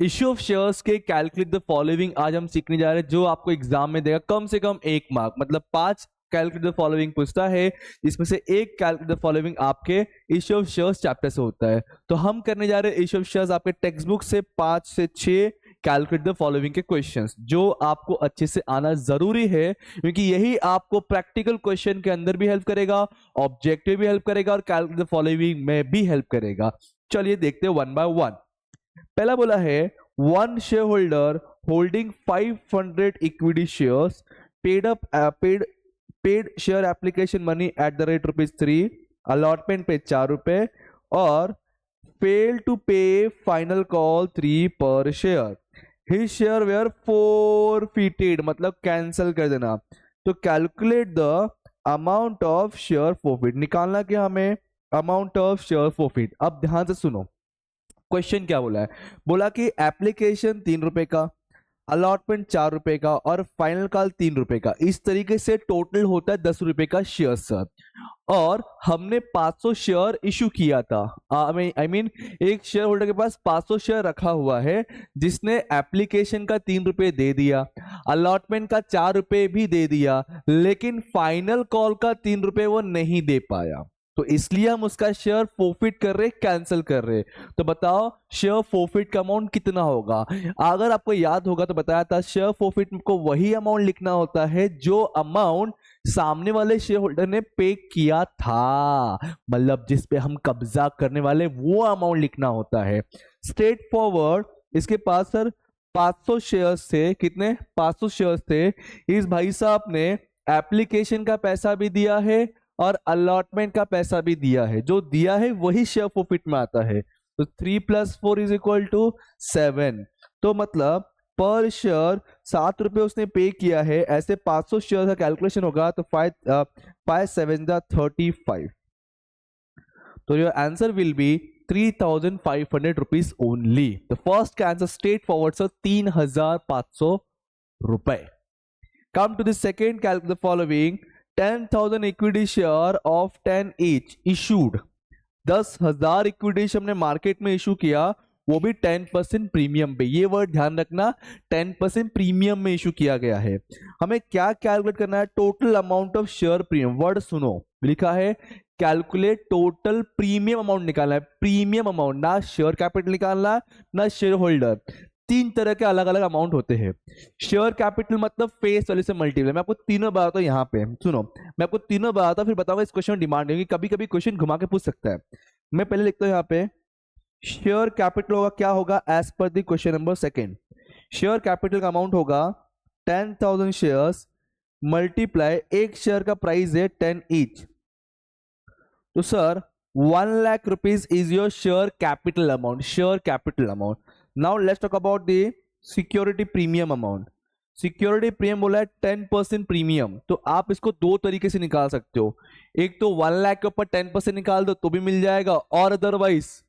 Issue of shares के calculate the following आज हम सीखने जा रहे हैं, जो आपको एग्जाम में देगा कम से कम 1 मार्क, मतलब 5 कैलकुलेट द फॉलोइंग पूछता है, इसमें से एक कैलकुलेट द फॉलोइंग आपके इश्यू ऑफ शेयर्स चैप्टर से होता है। तो हम करने जा रहे हैं इश्यू ऑफ शेयर्स आपके टेक्स्ट बुक से 5 से 6 कैलकुलेट द फॉलोइंग के क्वेश्चंस, जो आपको अच्छे से आना जरूरी है, क्योंकि यही आपको प्रैक्टिकल क्वेश्चन के अंदर भी हेल्प करेगा, ऑब्जेक्टिव भी हेल्प करेगा और कैलकुलेट द फॉलोइंग में भी हेल्प करेगा। चलिए देखते हैं वन बाय वन। पहला बोला है one share holder holding 500 equity shares paid share application money at the rate ₹3, allotment पे ₹4 और fail to pay final call 3 per share. His share were forfeited, मतलब कैंसिल कर देना। तो calculate the amount of share forfeit, निकालना क्या हमें, amount of share forfeit. अब ध्यान से सुनो क्वेश्चन क्या बोला है। बोला कि एप्लीकेशन ₹3 का, अलॉटमेंट ₹4 का और फाइनल कॉल ₹3 का, इस तरीके से टोटल होता है ₹10 का शेयर सर। और हमने 500 शेयर इशू किया था, आई मीन एक शेयर होल्डर के पास 500 शेयर रखा हुआ है, जिसने एप्लीकेशन का ₹3 दे दिया, अलॉटमेंट का ₹4 भी दे दिया, लेकिन फाइनल कॉल का ₹3 वो नहीं दे पाया, तो इसलिए हम उसका शेयर फोरफिट कर रहे, कैंसिल कर रहे। तो बताओ शेयर फोरफिट का अमाउंट कितना होगा। अगर आपको याद होगा तो बताया था शेयर फोरफिट को वही अमाउंट लिखना होता है जो अमाउंट सामने वाले शेयर होल्डर ने पे किया था, मतलब जिस पे हम कब्जा करने वाले वो अमाउंट लिखना होता है। स्ट्रेट फॉरवर्ड, इसके पास सर 500 शेयर्स थे, कितने 500 शेयर्स थे। इस भाई साहब ने एप्लीकेशन का पैसा भी दिया है और अलॉटमेंट का पैसा भी दिया है, जो दिया है वही शेयर फोरफिट में आता है। तो 3 + 4 = 7, तो मतलब पर शेयर ₹7 उसने पे किया है। ऐसे 500 शेयर का कैलकुलेशन होगा तो 5 7 35, तो your answer will be ₹3,500 only. The first का answer straightforward sir ₹3,500। Come to the second, calculate the following 10,000 equity share of 10 each issued, 10,000 equity हमने मार्केट में इशू किया, वो भी 10% प्रीमियम पे। ये वर्ड ध्यान रखना, 10% प्रीमियम में इशू किया गया है। हमें क्या कैलकुलेट करना है, total amount of share premium. Word सुनो, लिखा है कैलकुलेट टोटल प्रीमियम अमाउंट निकालना है, प्रीमियम अमाउंट, ना शेयर कैपिटल निकालना ना शेयर होल्डर। 3 तरह के अलग अलग अमाउंट होते हैं। शेयर कैपिटल मतलब फेस वैल्यू से मल्टीप्लाई। मैं आपको तीनों बताता हूँ, यहाँ पे सुनो, मैं आपको तीनों बताता हूँ, फिर बताऊंगा इस क्वेश्चन में डिमांड होगी, कभी कभी क्वेश्चन घुमा के पूछ सकता है। मैं पहले लिखता हूँ यहाँ पे शेयर कैपिटल होगा, क्या होगा, as per the question number second. Share capital का अमाउंट होगा 10,000 शेयर्स मल्टीप्लाई, एक शेयर का प्राइस है 10 each, तो sir 1 lakh rupees is your share capital amount, share capital amount. Now let's talk about the security premium amount. Security premium बोला है 10% premium, तो आप इसको 2 तरीके से निकाल सकते हो। एक तो 1 लाख के ऊपर 10% निकाल दो तो भी मिल जाएगा, और अदरवाइज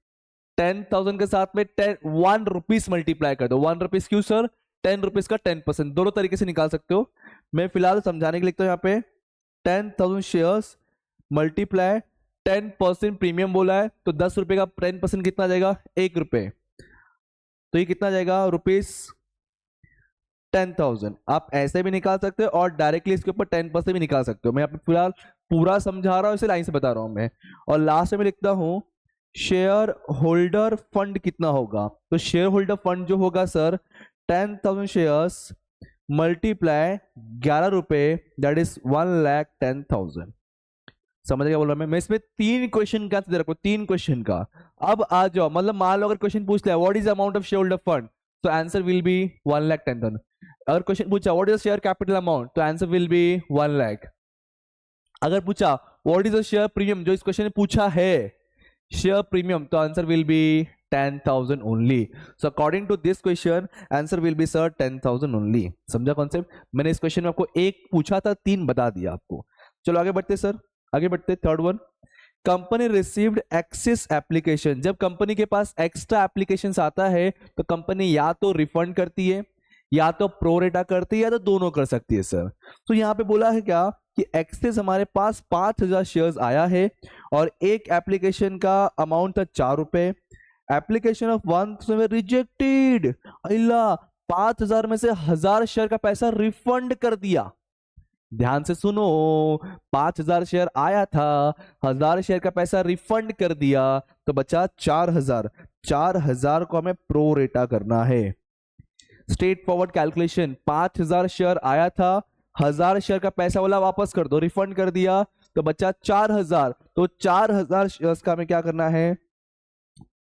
10,000 के साथ में 1 रुपीज मल्टीप्लाई कर दो। 1 रुपीज क्यों सर, 10 रुपीज का 10%, दोनों तरीके से निकाल सकते हो। मैं फिलहाल समझाने के लिए लिखता हूं यहाँ पे 10,000 शेयर्स मल्टीप्लाई 10% प्रीमियम बोला है, तो ₹10 का 10% कितना जाएगा, ₹1, तो ये कितना जाएगा, ₹10,000। आप ऐसे भी निकाल सकते हो और डायरेक्टली इसके ऊपर 10% भी निकाल सकते हो। मैं यहाँ पे फिलहाल पूरा समझा रहा हूँ, इसे लाइन से बता रहा हूँ मैं। और लास्ट में लिखता हूँ शेयर होल्डर फंड कितना होगा, तो शेयर होल्डर फंड जो होगा sir 10,000 shares multiply ₹11, that is 1,10,000। समझ गया बोल रहा मैं इसमें 3 क्वेश्चन का दे रखो, 3 क्वेश्चन का। अब आ जाओ, मतलब मान लो अगर क्वेश्चन पूछ लिया what is amount of share holder fund, तो आंसर विल बी 1,10,000। अगर क्वेश्चन पूछा what is share capital amount, तो आंसर विल बी 1 लाख। अगर पूछा what is the share premium, जो इस क्वेश्चन में पूछा है शेयर प्रीमियम, तो answer will be 10,000 only. So according to this question answer will be sir 10,000 only. समझा कॉन्सेप्ट। मैंने इस क्वेश्चन में आपको 1 पूछा था, 3 बता दिया आपको। चलो आगे बढ़ते सर, आगे बढ़ते। Third one, company received excess application. जब कंपनी के पास एक्स्ट्रा एप्लीकेशंस आता है तो कंपनी या तो रिफंड करती है, या तो प्रोरेटा करती है, या तो दोनों कर सकती है सर। तो यहाँ पे बोला है क्या कि एक्सेस हमारे पास 5,000 शेयर्स आया है और एक एप्लीकेशन का अमाउंट था ₹4, एप्लीकेशन ऑफ 1,000 रिजेक्टेड, अल्लाह 5,000 में से 1,000 शेयर का पैसा रिफंड कर दिया। ध्यान से सुनो, 5,000 शेयर आया था, 1,000 शेयर का पैसा रिफंड कर दिया, तो बचा 4,000। 4,000 को हमें प्रो रेटा करना है। स्ट्रेट फॉरवर्ड कैलकुलेशन, 5,000 शेयर आया था, 1,000 शेयर का पैसा वाला वापस कर दो, रिफंड कर दिया, तो बचा 4,000। तो 4,000 शेयर्स का हमें क्या करना है,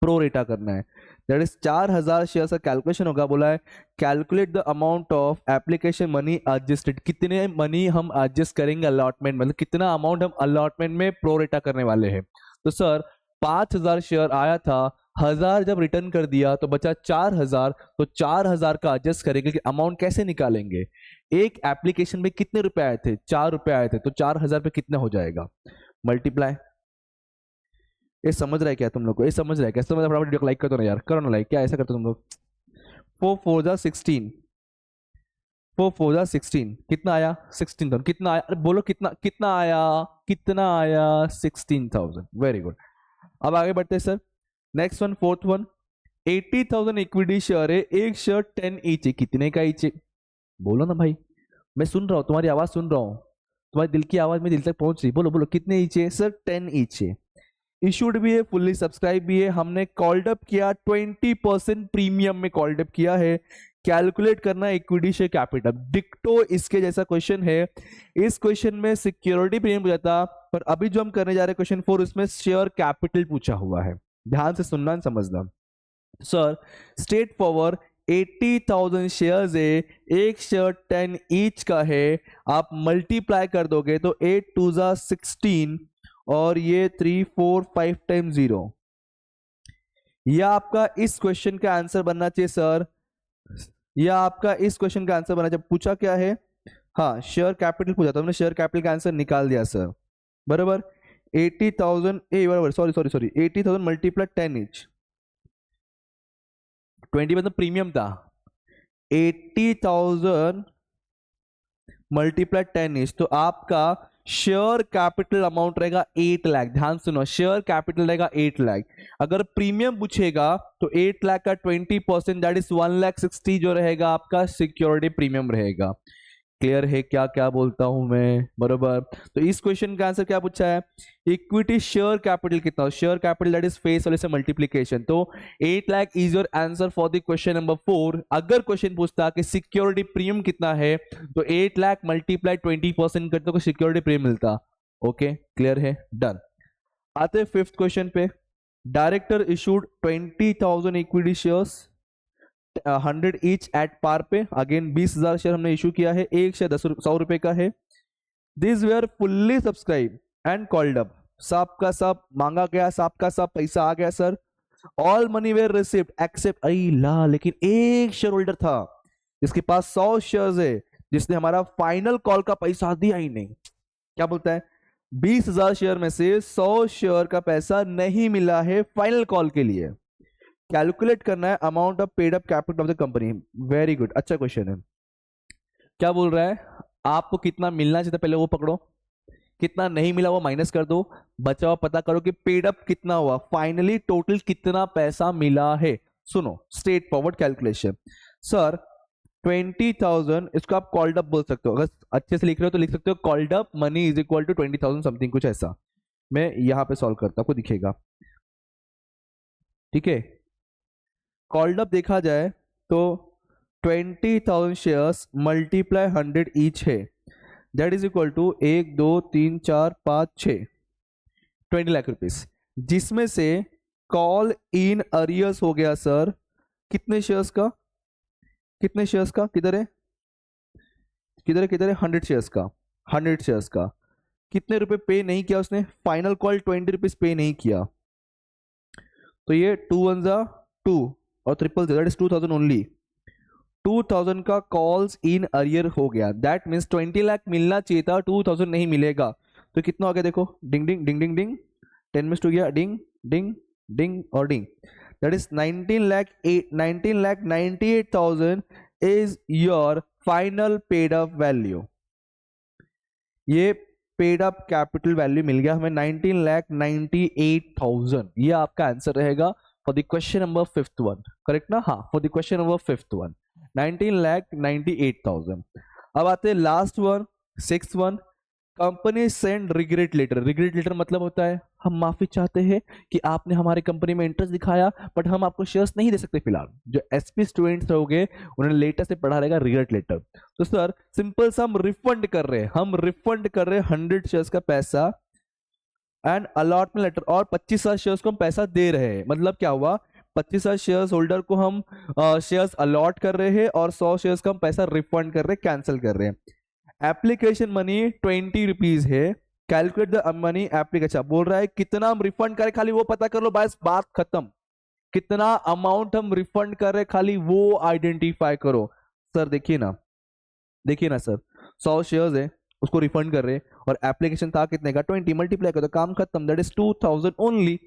प्रो रेटा करना है। दैट इज 4,000 शेयर्स का कैलकुलेशन होगा, बोला है calculate the amount of application money adjusted, कितने मनी हम एडजस्ट करेंगे अलॉटमेंट, मतलब कितना अमाउंट हम अलॉटमेंट में प्रो रेटा करने वाले हैं। तो सर 5,000 शेयर आया था, 1,000 जब रिटर्न कर दिया तो बचा 4,000, तो 4,000 का एडजस्ट करेंगे कि अमाउंट कैसे निकालेंगे। एक एप्लीकेशन में कितने रुपए आए थे, 4 रुपए आए थे, तो 4,000 पे कितना हो जाएगा, मल्टीप्लाई। ये समझ रहा है क्या तुम लोग को, ये समझ रहा है क्या, समझ फटाफट वीडियो को लाइक कर दो ना यार, करो ना लाइक, क्या ऐसा करते हो तुम लोग। 4 4 जा 16, 4 4 जा 16, कितना आया 16,000, कितना आया, अरे बोलो कितना, कितना आया, कितना आया 16,000, वेरी गुड। अब आगे बढ़ते हैं sir, next one, fourth one, 80,000 equity share है, एक शेयर 10 ईच है, कितने का ईच है, बोलो ना भाई, मैं सुन रहा हूँ, तुम्हारी आवाज सुन रहा हूँ, तुम्हारी दिल की आवाज में दिल तक पहुंच रही, बोलो बोलो कितने ईच है सर, 10 ईच है, इशूड भी है, फुल्ली सब्सक्राइब भी है, हमने कॉल्ड अप किया 20% प्रीमियम में कॉल्ड अप किया है। कैलकुलेट करना इक्विटी शेयर कैपिटल, डिक्टो इसके जैसा क्वेश्चन है, इस क्वेश्चन में सिक्योरिटी प्रीमियम पूछा था, पर अभी जो हम करने जा रहे हैं क्वेश्चन 4, उसमें शेयर कैपिटल पूछा हुआ है। ध्यान से सुनना और समझना सर, स्ट्रेट फॉरवर्ड 80,000 शेयर्स है, एक शेयर 10 ईच का है, आप मल्टीप्लाई कर दोगे तो 8 2 जा 16 और ये 3 4 5 टाइम 0, यह आपका इस क्वेश्चन का आंसर बनना चाहिए सर, यह आपका इस क्वेश्चन का आंसर बनना चाहिए। पूछा क्या है, हाँ शेयर कैपिटल पूछा था हमने, शेयर कैपिटल का आंसर निकाल दिया सर, बराबर 80,000 ए बराबर, sorry sorry sorry 80,000 multiply 10 each, 20 मतलब प्रीमियम था, 80,000 मल्टीप्लाई 10 ईच, तो आपका शेयर कैपिटल अमाउंट रहेगा 8 लाख। ध्यान सुनो, शेयर कैपिटल रहेगा 8 लाख, अगर प्रीमियम पूछेगा तो 8 लाख का 20% दैट इज 1,60,000 जो रहेगा आपका सिक्योरिटी प्रीमियम रहेगा। क्लियर है क्या क्या बोलता हूं मैं, बरोबर। तो इस क्वेश्चन का आंसर क्या पूछा है, इक्विटी शेयर कैपिटल कितना, share capital that is face वाले से मल्टीप्लीकेशन, तो 8 lakh is your answer for the question number 4। अगर क्वेश्चन पूछता कि सिक्योरिटी प्रीमियम कितना है, तो 8 लाख मल्टीप्लाई 20% करते तो सिक्योरिटी प्रीमियम मिलता। ओके क्लियर है, डन। आते फिफ्थ क्वेश्चन पे, director issued 20,000 equity shares 100 each at par पे, अगेन 20,000 शेयर हमने इशू किया है, एक शेयर 100 रुपए का है। This were fully subscribe and called up, सब का सब मांगा गया, सब का सब पैसा आ गया sir, all money were received except, अरे ला, लेकिन एक शेयर होल्डर था जिसके पास 100 शेयर्स है, जिसने हमारा फाइनल कॉल का पैसा दिया ही नहीं। क्या बोलता है, 20,000 शेयर में से 100 शेयर का पैसा नहीं मिला है फाइनल कॉल के लिए, कैलकुलेट करना है amount of paid up capital of the company. Very good, अच्छा क्वेश्चन है। क्या बोल रहा है, आपको कितना मिलना चाहिए पहले वो पकड़ो, कितना नहीं मिला वो माइनस कर दो, बचा हुआ पता करो कि पेड अप कितना हुआ, फाइनली टोटल कितना पैसा मिला है। सुनो स्ट्रेट फॉरवर्ड कैलकुलेशन सर, 20,000 इसको आप कॉल्ड अप बोल सकते हो, अगर अच्छे से लिख रहे हो तो लिख सकते हो called up money is equal to 20,000 something, कुछ ऐसा। मैं यहां पे सॉल्व करता हूं, आपको दिखेगा, ठीक है। कॉल्ड अप देखा जाए तो 20,000 शेयर्स मल्टीप्लाई 100 ईच है, that is equal to 1 2 3 4 5 6, 20 lakh rupees, जिसमें से कॉल इन अरियर्स हो गया सर कितने शेयर्स का, कितने शेयर्स का, किधर है किधर है किधर है, 100 शेयर्स का, 100 शेयर्स का कितने रुपए पे नहीं किया उसने, फाइनल कॉल 20 रुपीज पे नहीं किया, तो ये 2 1 जा 2 और ट्रिपल दैट इज 2,000 ओनली, 2,000 का कॉल्स इन अरियर हो गया, दैट मीन्स 20 लाख मिलना चाहिए था, 2,000 नहीं मिलेगा, तो कितना हो गया देखो, डिंग ding ding ding ding, 10 miss to गया, डिंग डिंग डिंग और ding, that is 19,98,000 is your final paid up value. ये पेड अप कैपिटल वैल्यू मिल गया हमें 19,98,000, ये आपका आंसर रहेगा for the question number 5th one, correct ना? हाँ, for the question number 5th one 19,98,000। अब आते हैं last one, 6th one. Company send regret letter. Regret letter मतलब होता है हम माफी चाहते हैं कि आपने हमारे कंपनी में इंटरेस्ट दिखाया, बट हम आपको शेयर्स नहीं दे सकते फिलहाल। जो एसपी स्टूडेंट्स होंगे उन्होंने लेटर से पढ़ा रहेगा रिग्रेट लेटर। तो सर सिंपल सा हम रिफंड कर रहे हैं, 100 शेयर्स का पैसा एंड अलॉटमेंट लेटर, और 25,000 शेयर्स को हम पैसा दे रहे हैं। मतलब क्या हुआ, 25,000 शेयर्स होल्डर को हम शेयर्स अलॉट कर रहे हैं और 100 शेयर्स का हम पैसा रिफंड कर रहे हैं, कैंसिल कर रहे हैं। एप्लीकेशन मनी 20 रुपीज है। कैलकुलेट द मनी एप्लीकेशन, बोल रहा है कितना हम रिफंड करें, खाली वो पता कर लो, बस बात खत्म। कितना अमाउंट हम रिफंड कर रहे खाली वो आइडेंटिफाई करो। सर देखिए ना सर, 100 शेयर्स है उसको रिफंड कर रहे और एप्लीकेशन था कितने का, 20, मल्टीप्लाई कर दो, काम खत्म। That is 2000 only,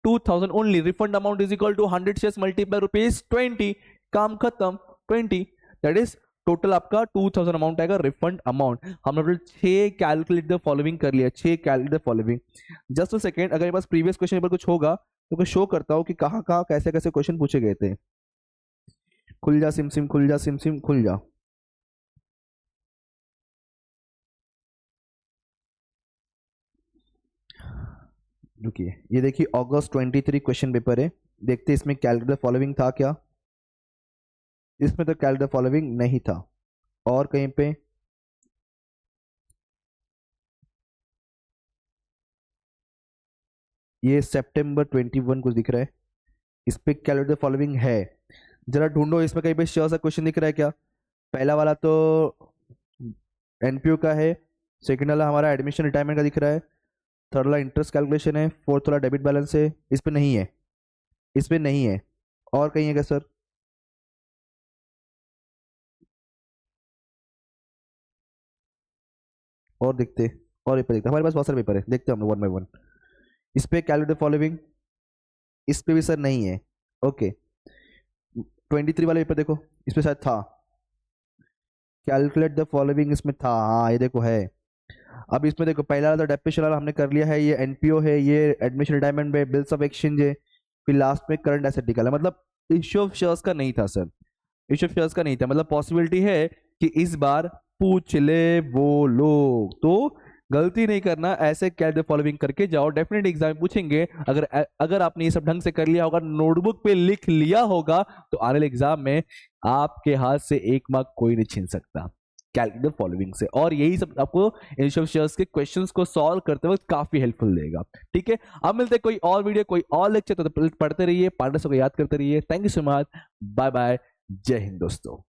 2000 only. Refund amount is equal to 100 shares multiply ₹20, काम खत्म, 20। दैट इज टोटल आपका 2000 अमाउंट आएगा रिफंड अमाउंट। हमने 6 कैलकुलेट द फॉलोइंग कर लिया, 6 calculate the following. Just a second, अगर मेरे पास प्रीवियस क्वेश्चन पेपर कुछ होगा तो मैं शो करता हूँ कि कहाँ कहाँ कैसे कैसे क्वेश्चन पूछे गए थे। खुल जा सिम खुल जा, सिम खुल जा। रुकिए, ये देखिए अगस्त 23 क्वेश्चन पेपर है, देखते इसमें कैलकुलेट द फॉलोइंग था क्या। इसमें तो कैलकुलेट द फॉलोइंग नहीं था। और कहीं पे ये सितंबर 21 कुछ दिख रहा है, इस पे कैलकुलेट द फॉलोइंग है। जरा ढूंढो इसमें कहीं पे श्योर सा क्वेश्चन दिख रहा है क्या। पहला वाला तो एनपीओ का है, सेकंड वाला हमारा एडमिशन रिटायरमेंट का दिख रहा है, थर्ड वाला इंटरेस्ट कैलकुलेशन है, फोर्थ वाला डेबिट बैलेंस है। इस पे नहीं है, इस पे नहीं है। और कहीं है क्या सर? और देखते, और पेपर देखते, हमारे पास बहुत सारे पेपर है, देखते हैं हम लोग वन बाय वन। इस पे कैलकुलेट द फॉलोइंग, इस पे भी सर नहीं है। ओके, 23 वाले पेपर देखो, इस पे शायद था कैलकुलेट द फॉलोइंग, इसमें था, हाँ ये देखो है। अब इसमें देखो पहला वाला डेप्यूटेशन वाला हमने कर लिया है, ये एनपीओ है, ये एडमिशन रिटायरमेंट है, बिल्स ऑफ एक्सचेंज है, फिर लास्ट में करंट एसेट निकाला। मतलब इश्यू ऑफ शेयर्स का नहीं था सर, इश्यू ऑफ शेयर्स का नहीं था। मतलब पॉसिबिलिटी है कि इस बार पूछ ले वो लोग, तो गलती नहीं करना, ऐसे कैलकुलेट द फॉलोइंग करके जाओ, डेफिनेट एग्जाम में पूछेंगे। अगर अगर आपने ये सब ढंग से कर लिया होगा, नोटबुक पे लिख लिया होगा, तो आने वाले एग्जाम में आपके हाथ से 1 मार्क कोई नहीं छीन सकता कैलकुलेट द फॉलोइंग से। और यही सब आपको इश्यू ऑफ शेयर्स के क्वेश्चंस को सॉल्व करते वक्त काफी हेल्पफुल देगा। ठीक है, अब मिलते हैं कोई और वीडियो, कोई और लेक्चर, तो पढ़ते रहिए, पार्टनर्स को याद करते रहिए। Thank you so much, bye bye, जय हिंद दोस्तों।